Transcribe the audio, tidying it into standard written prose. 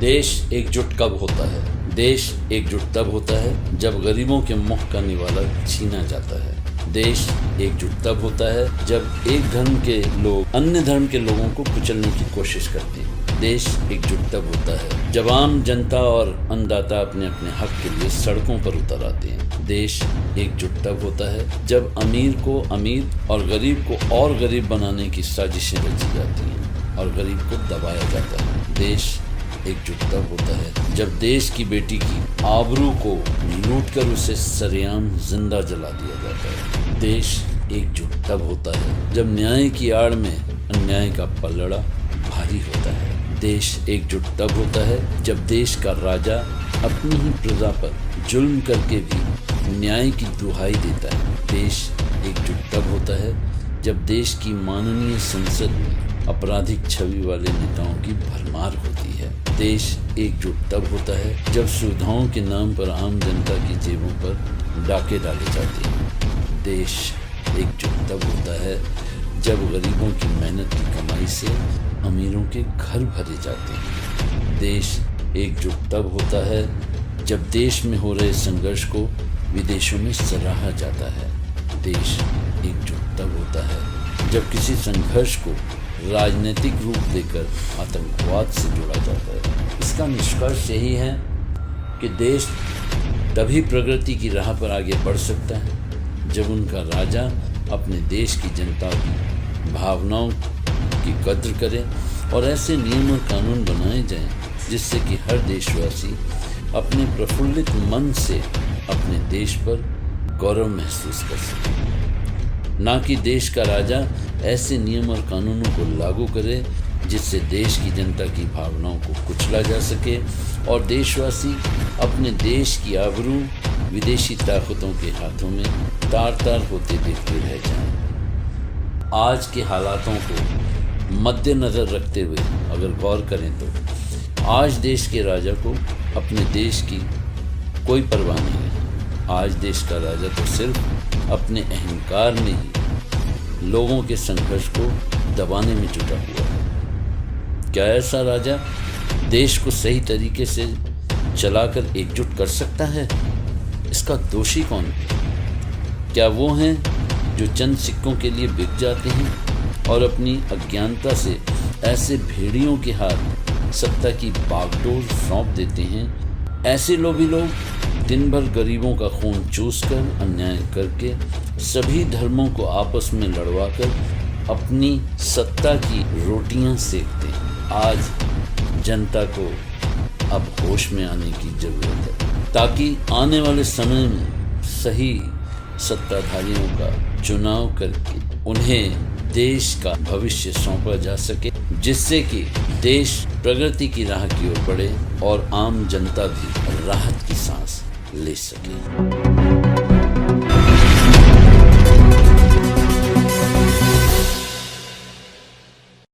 देश एकजुट कब होता है? देश एकजुट तब होता है जब गरीबों के मुंह का निवाला छीना जाता है। देश एकजुट तब होता है जब एक धर्म के लोग अन्य धर्म के लोगों को कुचलने की कोशिश करते हैं। देश एकजुट तब होता है जब आम जनता और अन्नदाता अपने अपने हक के लिए सड़कों पर उतर आते हैं। देश एकजुट तब होता है जब अमीर को अमीर और गरीब को और गरीब बनाने की साजिशें रची जाती हैं और गरीब को दबाया जाता है। देश एकजुट तब होता है जब देश की बेटी की आबरू को लूटकर उसे सरेआम जिंदा जला दिया जाता है। देश एकजुट तब होता है जब न्याय की आड़ में अन्याय का पलड़ा भारी होता है। देश एकजुट तब होता है जब देश का राजा अपनी ही प्रजा पर जुल्म करके भी न्याय की दुहाई देता है। देश एकजुट तब होता है जब देश की माननीय संसद में आपराधिक छवि वाले नेताओं की भरमार होती है। देश एकजुट तब होता है जब सुविधाओं के नाम पर आम जनता की जेबों पर डाके डाले जाते हैं। देश एकजुट तब होता है जब गरीबों की मेहनत की कमाई से अमीरों के घर भरे जाते हैं। देश एकजुट तब होता है जब देश में हो रहे संघर्ष को विदेशों में सराहा जाता है। देश एकजुट तब होता है जब किसी संघर्ष को राजनीतिक रूप देकर आतंकवाद से जोड़ा जाता है। इसका निष्कर्ष यही है कि देश तभी प्रगति की राह पर आगे बढ़ सकता है जब उनका राजा अपने देश की जनता की भावनाओं की कद्र करे और ऐसे नियम और कानून बनाए जाएं जिससे कि हर देशवासी अपने प्रफुल्लित मन से अपने देश पर गौरव महसूस कर सके। ना कि देश का राजा ऐसे नियम और कानूनों को लागू करे जिससे देश की जनता की भावनाओं को कुचला जा सके और देशवासी अपने देश की आबरू विदेशी ताकतों के हाथों में तार-तार होते देखते रह जाएं। आज के हालातों को मद्देनज़र रखते हुए अगर गौर करें तो आज देश के राजा को अपने देश की कोई परवाह नहीं है। आज देश का राजा तो सिर्फ अपने अहंकार में ही लोगों के संघर्ष को दबाने में जुटा हुआ है। क्या ऐसा राजा देश को सही तरीके से चलाकर एकजुट कर सकता है? इसका दोषी कौन है? क्या वो हैं जो चंद सिक्कों के लिए बिक जाते हैं और अपनी अज्ञानता से ऐसे भेड़ियों के हाथ सत्ता की बागडोर सौंप देते हैं? ऐसे लोभी लोग दिन भर गरीबों का खून चूसकर अन्याय करके सभी धर्मों को आपस में लड़वाकर अपनी सत्ता की रोटियां सेकते हैं। आज जनता को अब होश में आने की जरूरत है ताकि आने वाले समय में सही सत्ताधारियों का चुनाव करके उन्हें देश का भविष्य सौंपा जा सके जिससे कि देश प्रगति की राह की ओर बढ़े और आम जनता भी राहत की सांस ले सके।